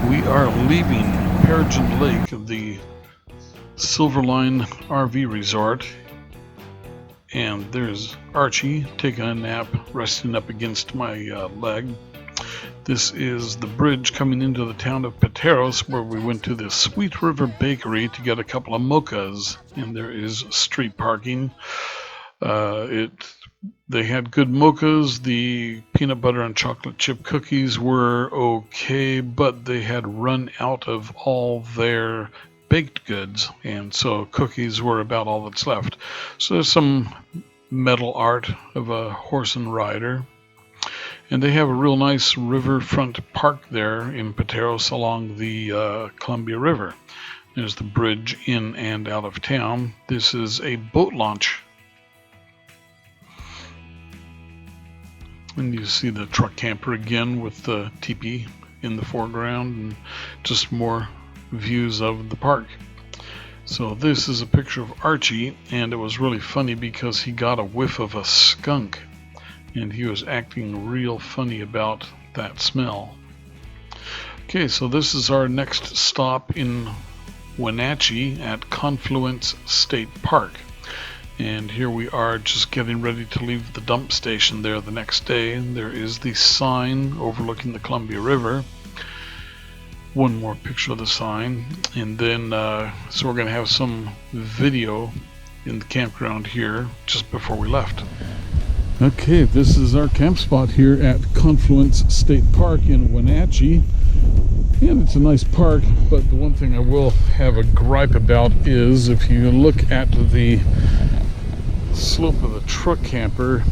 We are leaving Peregrine Lake, the Silverline RV Resort, and there's Archie taking a nap, resting up against my leg. This is the bridge coming into the town of Pateros, where we went to the Sweet River Bakery to get a couple of mochas, and there is street parking. They had good mochas. The peanut butter and chocolate chip cookies were okay, but they had run out of all their baked goods, and so cookies were about all that's left. So there's some metal art of a horse and rider. And they have a real nice riverfront park there in Pateros along the Columbia River. There's the bridge in and out of town. This is a boat launch. And you see the truck camper again with the teepee in the foreground and just more views of the park. So this is a picture of Archie, and it was really funny because he got a whiff of a skunk and he was acting real funny about that smell. Okay, so this is our next stop in Wenatchee at Confluence State Park. And here we are just getting ready to leave the dump station there the next day. There is the sign overlooking the Columbia River. One more picture of the sign. And then, so we're going to have some video in the campground here just before we left. Okay, this is our camp spot here at Confluence State Park in Wenatchee. And it's a nice park, but the one thing I will have a gripe about is if you look at the slope of the truck camper,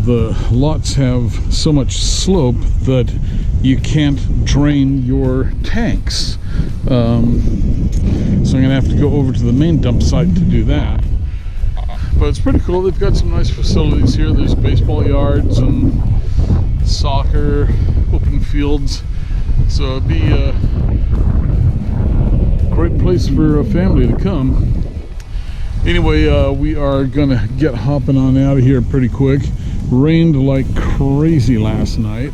the lots have so much slope that you can't drain your tanks. So I'm going to have to go over to the main dump site to do that. But it's pretty cool. They've got some nice facilities here. There's baseball yards and soccer, open fields. So it'd be a great place for a family to come. Anyway, we are gonna get hopping on out of here pretty quick. Rained like crazy last night,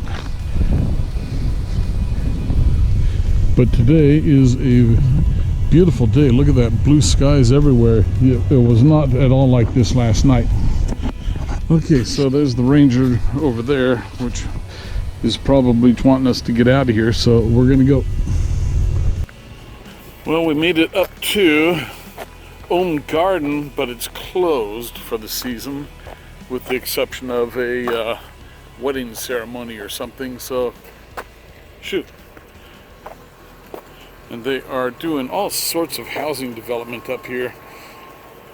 but today is a beautiful day. Look at that, blue skies everywhere. It was not at all like this last night. Okay, so there's the ranger over there, which is probably wanting us to get out of here, so we're gonna go. Well, we made it up to Garden, but it's closed for the season with the exception of a wedding ceremony or something. So shoot, and they are doing all sorts of housing development up here.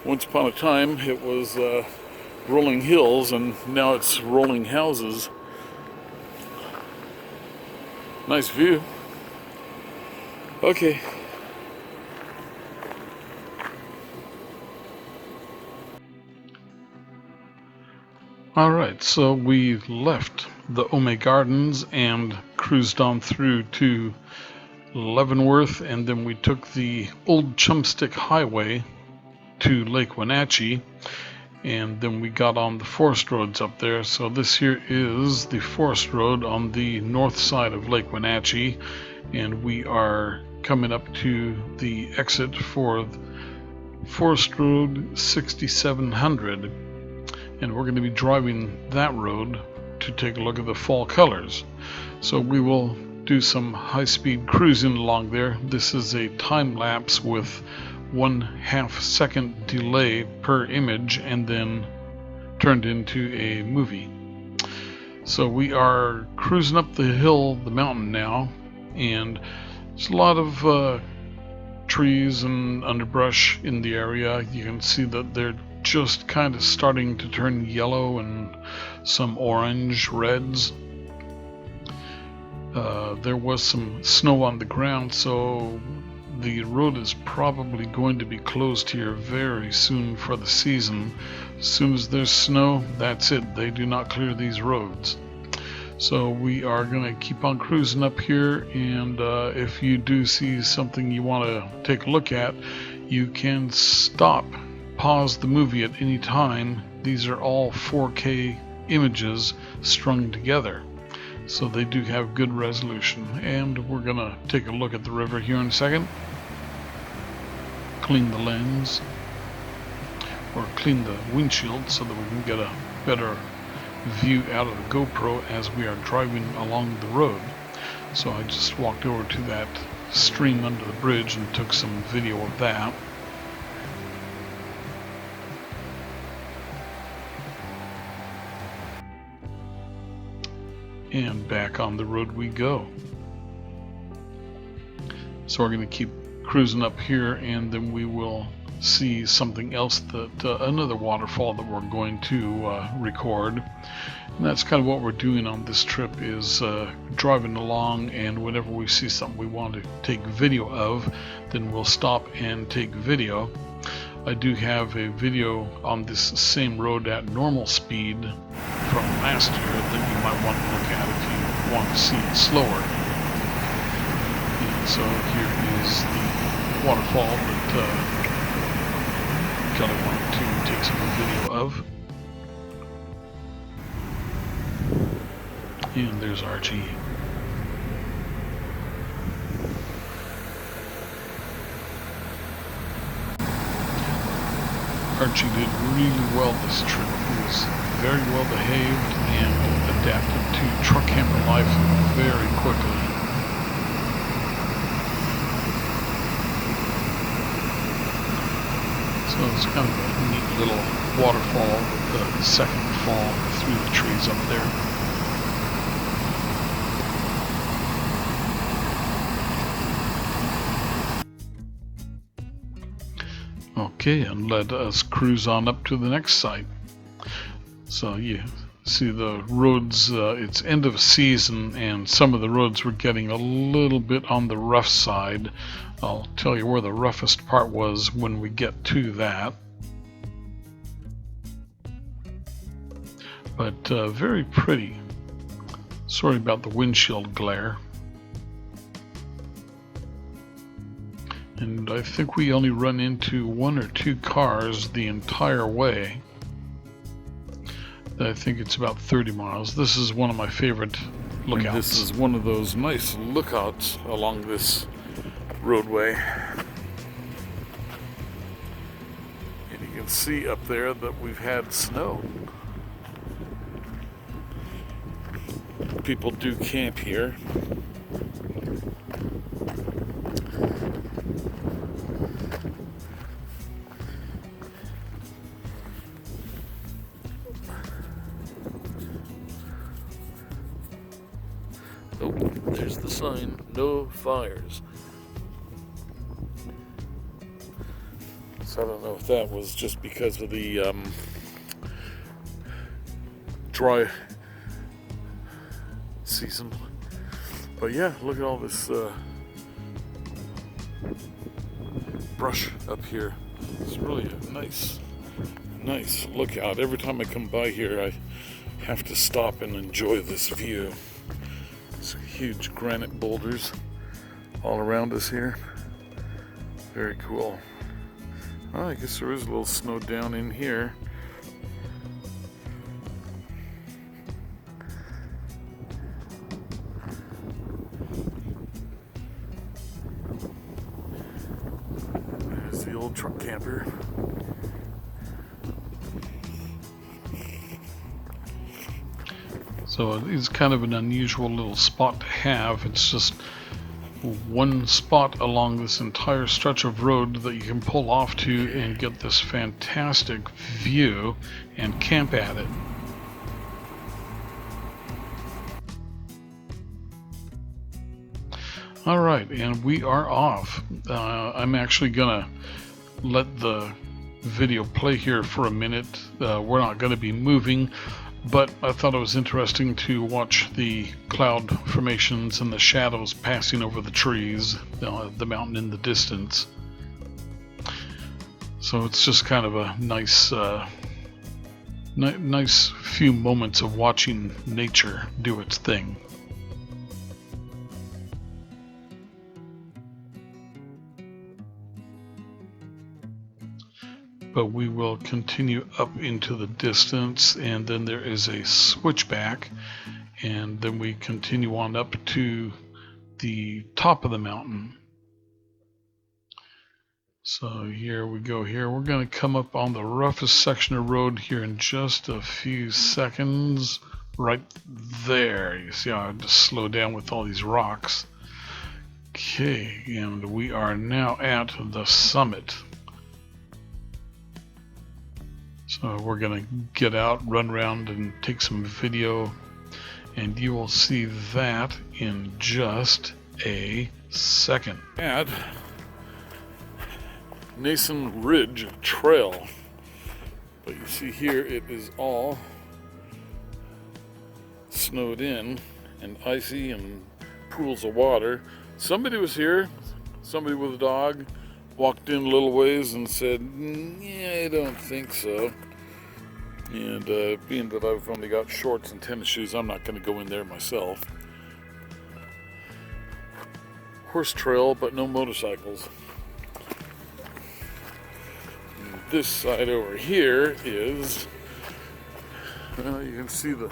Once upon a time it was rolling hills, and now it's rolling houses. Nice view. Okay. Alright, so we left the Gardens and cruised on through to Leavenworth, and then we took the old Chumstick Highway to Lake Wenatchee, and then we got on the forest roads up there. So this here is the forest road on the north side of Lake Wenatchee, and we are coming up to the exit for Forest Road 6700. And we're going to be driving that road to take a look at the fall colors. So we will do some high-speed cruising along there. This is a time lapse with 1/2 second delay per image and then turned into a movie. So we are cruising up the hill, the mountain now, and there's a lot of trees and underbrush in the area. You can see that they're just kind of starting to turn yellow and some orange, reds. There was some snow on the ground, so the road is probably going to be closed here very soon for the season. As soon as there's snow, that's it. They do not clear these roads. So we are going to keep on cruising up here, and if you do see something you want to take a look at, you can pause the movie at any time. These are all 4K images strung together. So they do have good resolution. And we're gonna take a look at the river here in a second. Clean the lens, or clean the windshield so that we can get a better view out of the GoPro as we are driving along the road. So I just walked over to that stream under the bridge and took some video of that. And back on the road we go. So we're going to keep cruising up here, and then we will see something else, that another waterfall that we're going to record. And that's kind of what we're doing on this trip, is driving along, and whenever we see something we want to take video of, then we'll stop and take video. I do have a video on this same road at normal speed from last year that you might want to look at if you want to see it slower. And so here is the waterfall that Kelly wanted to take some video of. And there's Archie. Archie did really well this trip. He was very well behaved and adapted to truck camper life very quickly. So it's kind of a neat little waterfall with the second fall through the trees up there. Okay, and let us cruise on up to the next site. So you see the roads, it's end of season, and some of the roads were getting a little bit on the rough side. I'll tell you where the roughest part was when we get to that. But very pretty. Sorry about the windshield glare. And I think we only run into 1 or 2 cars the entire way. I think it's about 30 miles. This is one of my favorite lookouts. And this is one of those nice lookouts along this roadway. And you can see up there that we've had snow. People do camp here. Oh, there's the sign, no fires. So I don't know if that was just because of the dry season. But yeah, look at all this brush up here. It's really a nice lookout. Every time I come by here, I have to stop and enjoy this view. Huge granite boulders all around us here. Very cool. Oh, I guess there is a little snow down in here. There's the old truck camper. So it's kind of an unusual little spot to have. It's just one spot along this entire stretch of road that you can pull off to and get this fantastic view and camp at it. All right, and we are off. I'm actually gonna let the video play here for a minute. We're not going to be moving, but I thought it was interesting to watch the cloud formations and the shadows passing over the trees, the mountain in the distance. So it's just kind of a nice nice few moments of watching nature do its thing. But we will continue up into the distance, and then there is a switchback, and then we continue on up to the top of the mountain. So here we go here. We're going to come up on the roughest section of road here in just a few seconds. Right there. You see how I just slow down with all these rocks. Okay, and we are now at the summit. So we're going to get out, run around, and take some video, and you will see that in just a second. At Nason Ridge Trail, but you see here it is all snowed in and icy and pools of water. Somebody was here, somebody with a dog, walked in a little ways and said, yeah, I don't think so. And being that I've only got shorts and tennis shoes, I'm not going to go in there myself. Horse trail, but no motorcycles. And this side over here is, well, you can see the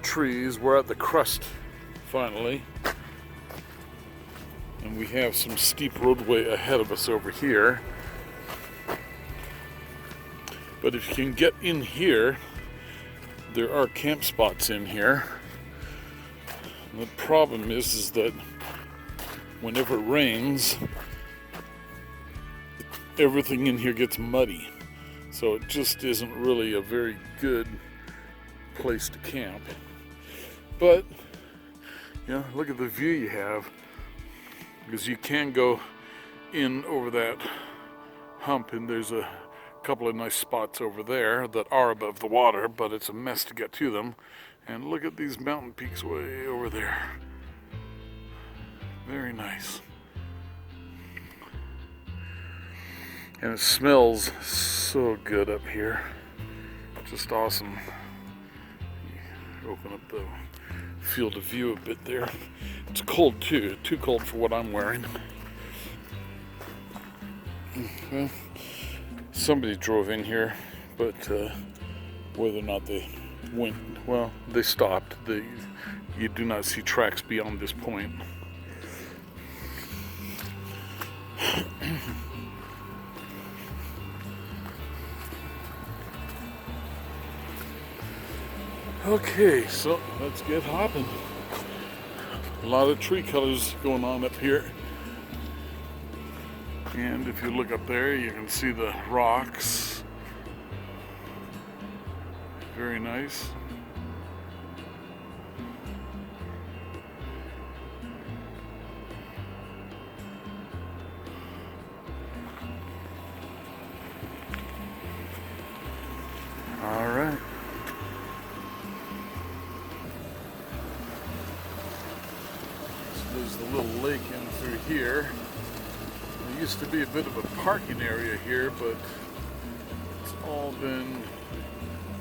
trees. We're at the crest finally. And we have some steep roadway ahead of us over here. But if you can get in here, there are camp spots in here. And the problem is that whenever it rains, everything in here gets muddy. So it just isn't really a very good place to camp. But, you know, look at the view you have. Because you can go in over that hump, and there's a couple of nice spots over there that are above the water, but it's a mess to get to them. And look at these mountain peaks way over there. Very nice. And it smells so good up here. Just awesome. Open up the field of view a bit there. It's cold too cold for what I'm wearing. Well, somebody drove in here, but whether or not they went, well, they stopped. You do not see tracks beyond this point. Okay, so let's get hopping. A lot of tree colors going on up here. And if you look up there, you can see the rocks. Very nice. All right. There's the little lake in through here. There used to be a bit of a parking area here, but it's all been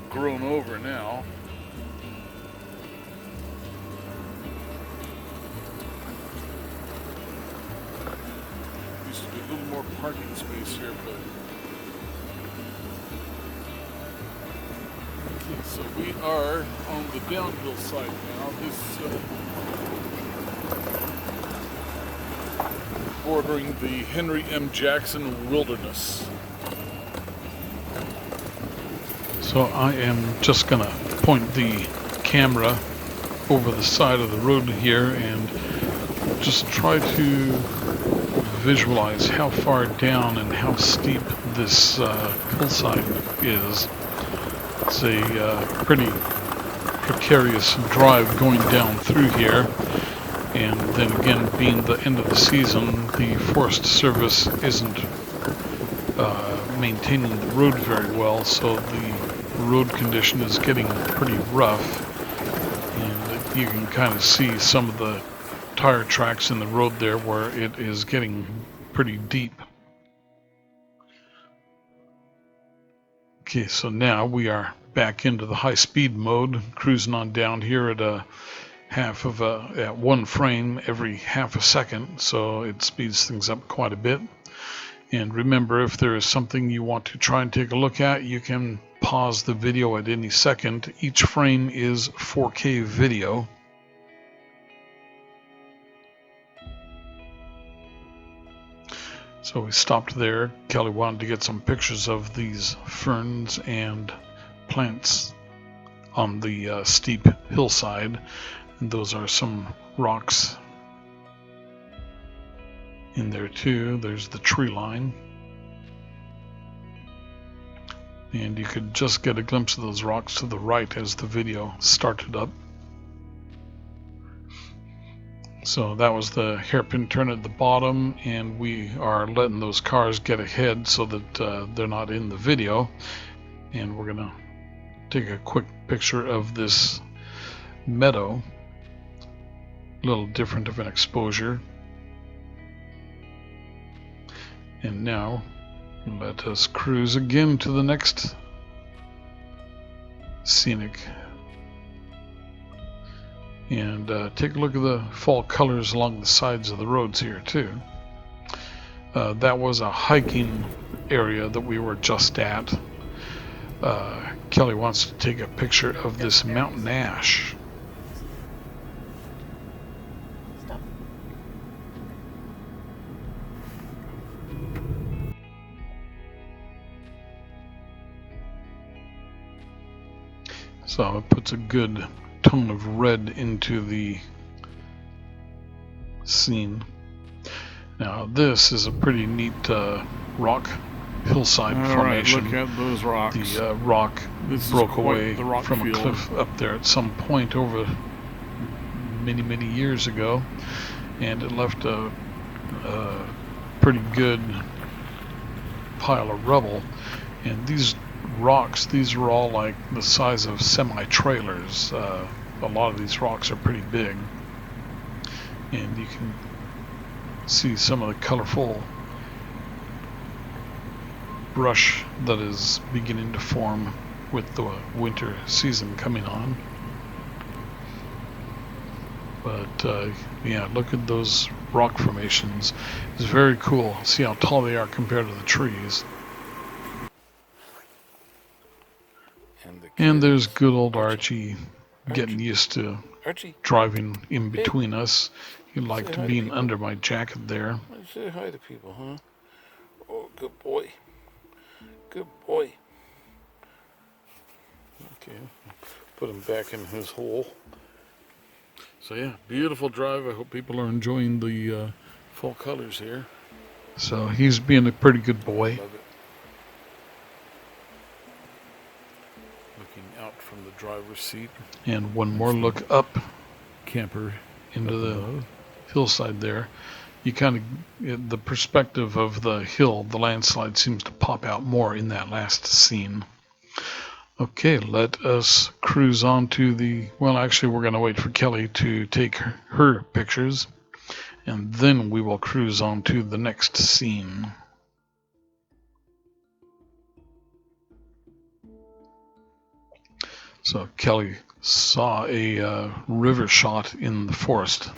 grown over now. Used to be a little more parking space here, but okay, so we are on the downhill side now. This bordering the Henry M. Jackson Wilderness. So I am just going to point the camera over the side of the road here and just try to visualize how far down and how steep this hillside is. It's a pretty precarious drive going down through here. And then again, being the end of the season, the Forest Service isn't maintaining the road very well, so the road condition is getting pretty rough. And you can kind of see some of the tire tracks in the road there where it is getting pretty deep. Okay, so now we are back into the high-speed mode, cruising on down here at one frame every half a second, so it speeds things up quite a bit. And remember, if there is something you want to try and take a look at, you can pause the video at any second. Each frame is 4K video. So we stopped there. Kelly wanted to get some pictures of these ferns and plants on the steep hillside. And those are some rocks in there too. There's the tree line. And you could just get a glimpse of those rocks to the right as the video started up. So that was the hairpin turn at the bottom, and we are letting those cars get ahead so that they're not in the video. And we're gonna take a quick picture of this meadow. A little different of an exposure. And now let us cruise again to the next scenic. And take a look at the fall colors along the sides of the roads here too. That was a hiking area that we were just at. Kelly wants to take a picture of this mountain ash. Stop. So it puts a good tone of red into the scene. Now this is a pretty neat rock hillside formation. Look at those rocks. The rock broke away from a cliff up there at some point over many years ago, and it left a pretty good pile of rubble. And these rocks, these are all like the size of semi-trailers. A lot of these rocks are pretty big, and you can see some of the colorful brush that is beginning to form with the winter season coming on. But yeah, look at those rock formations. It's very cool. See how tall they are compared to the trees. And there's good old Archie getting used to driving in between us. He liked being under my jacket there. Say hi to people, huh? Oh, good boy. Good boy. Okay, put him back in his hole. So yeah, beautiful drive. I hope people are enjoying the fall colors here. So he's being a pretty good boy. Love it. Looking out from the driver's seat. And one more look up Camper into the hillside there. You kind of, the perspective of the hill, the landslide seems to pop out more in that last scene. Okay, let us cruise on to the, well, actually we're going to wait for Kelly to take her pictures, and then we will cruise on to the next scene. So Kelly saw a river shot in the forest.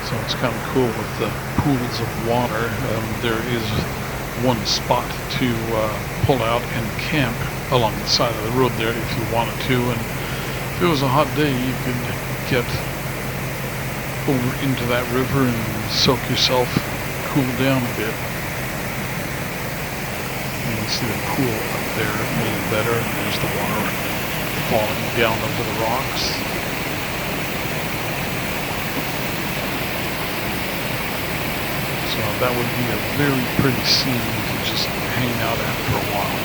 So it's kind of cool with the pools of water. There is one spot to pull out and camp along the side of the road there if you wanted to. And if it was a hot day, you could get over into that river and soak yourself, cool down a bit. You can see the pool up there a little better. And there's the water falling down over the rocks. So that would be a very pretty scene to just hang out at for a while.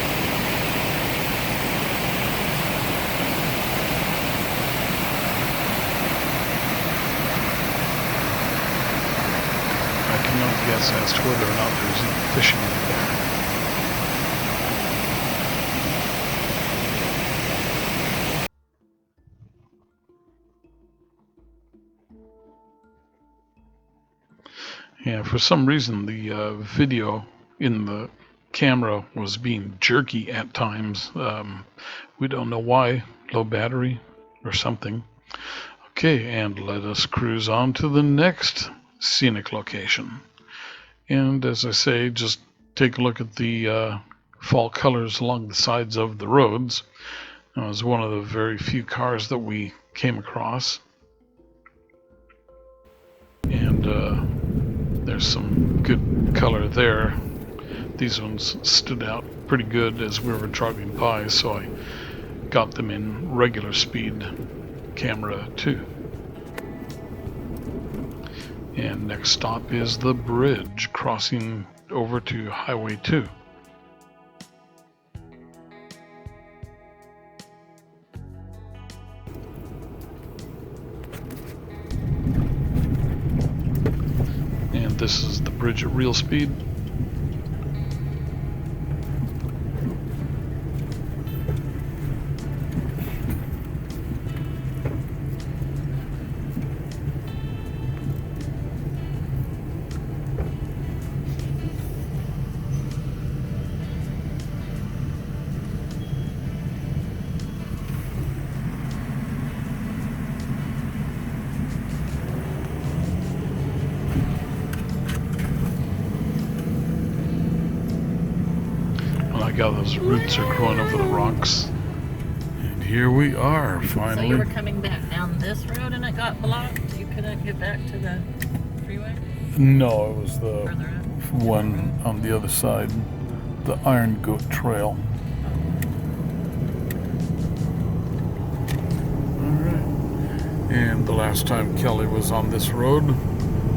I cannot guess as to whether or not there's any fishing in there. Yeah, for some reason the video in the camera was being jerky at times. We don't know why, low battery or something. Okay, and let us cruise on to the next scenic location. And as I say, just take a look at the fall colors along the sides of the roads. It was one of the very few cars that we came across. And there's some good color there. These ones stood out pretty good as we were driving by, so I got them in regular speed camera too. And next stop is the bridge crossing over to Highway 2. And this is the bridge at real speed. How those roots are growing over the rocks. And here we are, finally. So you were coming back down this road and it got blocked? You couldn't get back to the freeway? No, it was the Further up? one on the other side, the Iron Goat Trail. Alright. And the last time Kelly was on this road,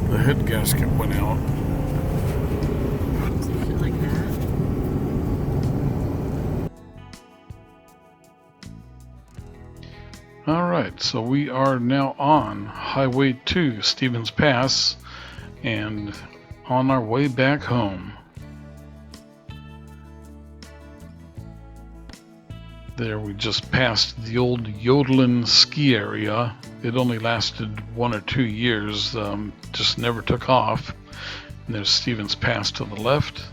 the head gasket went out. Something like that. Alright, so we are now on Highway 2, Stevens Pass, and on our way back home. There we just passed the old Yodelin ski area. It only lasted 1 or 2 years, just never took off. And there's Stevens Pass to the left.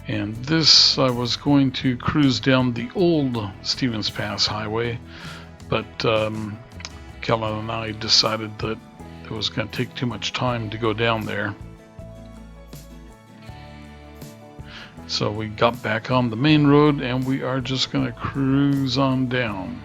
And this, I was going to cruise down the old Stevens Pass highway, but Kellen and I decided that it was going to take too much time to go down there. So we got back on the main road and we are just going to cruise on down.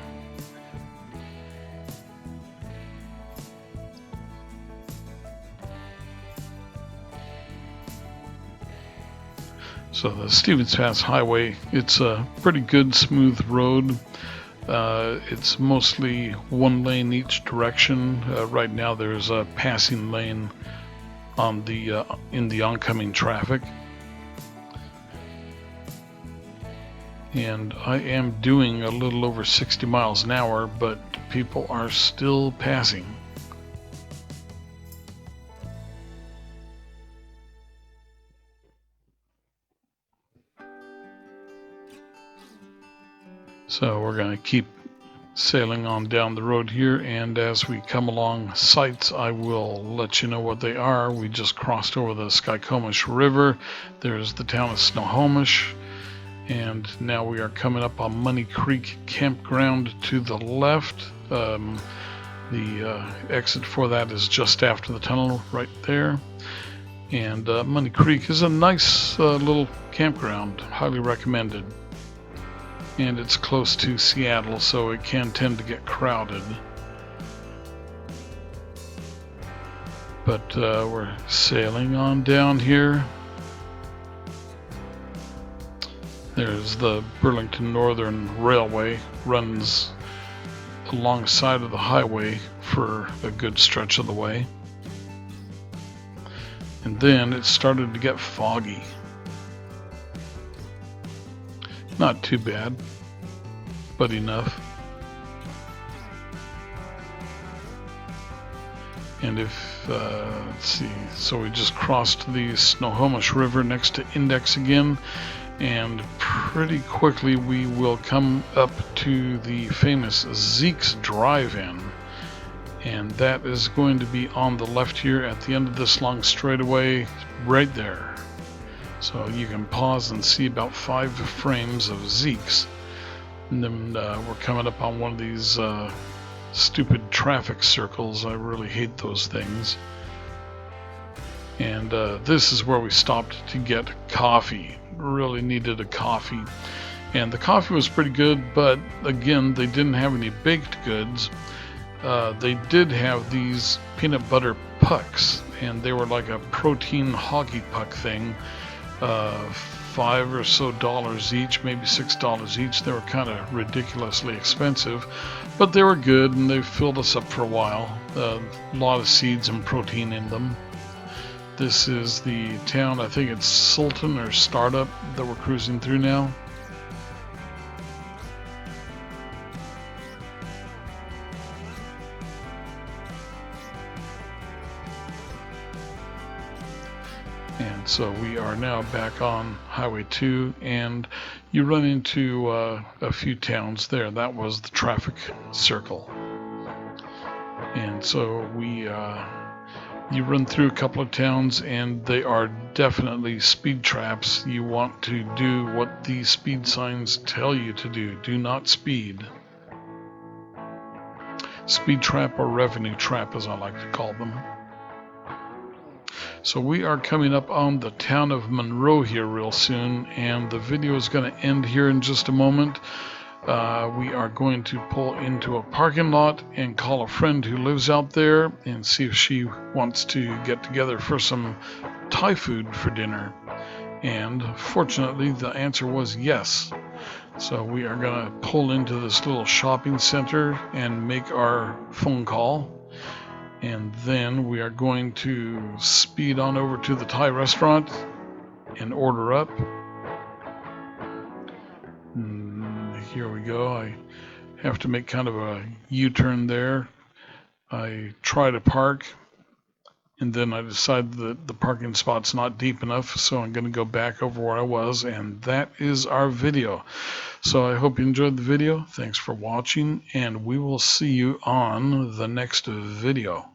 So the Stevens Pass Highway, it's a pretty good smooth road. It's mostly one lane each direction. Right now there's a passing lane on the in the oncoming traffic. And I am doing a little over 60 miles an hour, but people are still passing. So we're going to keep sailing on down the road here, and as we come along sites, I will let you know what they are. We just crossed over the Skykomish River. There's the town of Snohomish. And now we are coming up on Money Creek Campground to the left. The exit for that is just after the tunnel right there. And Money Creek is a nice little campground, highly recommended. And it's close to Seattle, so it can tend to get crowded. But we're sailing on down here. There's the Burlington Northern Railway, runs alongside of the highway for a good stretch of the way. And then it started to get foggy. Not too bad, but enough. And if, let's see, so we just crossed the Snohomish River next to Index again. And pretty quickly we will come up to the famous Zeke's Drive-In. And that is going to be on the left here at the end of this long straightaway, right there. So you can pause and see about 5 frames of Zeke's. And then we're coming up on one of these stupid traffic circles. I really hate those things. And this is where we stopped to get coffee. Really needed a coffee. And the coffee was pretty good, but again, they didn't have any baked goods. They did have these peanut butter pucks, and they were like a protein hockey puck thing. $5 or so each, maybe $6 each. They were kind of ridiculously expensive, but they were good, and they filled us up for a while. A lot of seeds and protein in them. This is the town, I think it's Sultan or Startup, that we're cruising through now. And so we are now back on Highway 2, and you run into a few towns there. That was the traffic circle. And so you run through a couple of towns, and they are definitely speed traps. You want to do what the speed signs tell you to do. Do not speed. Speed trap or revenue trap, as I like to call them. So we are coming up on the town of Monroe here real soon, and the video is going to end here in just a moment. We are going to pull into a parking lot and call a friend who lives out there and see if she wants to get together for some Thai food for dinner. And fortunately, the answer was yes. So we are going to pull into this little shopping center and make our phone call. And then we are going to speed on over to the Thai restaurant and order up. Here we go. I have to make kind of a U-turn there. I try to park, and then I decide that the parking spot's not deep enough, so I'm going to go back over where I was, and that is our video. So I hope you enjoyed the video. Thanks for watching, and we will see you on the next video.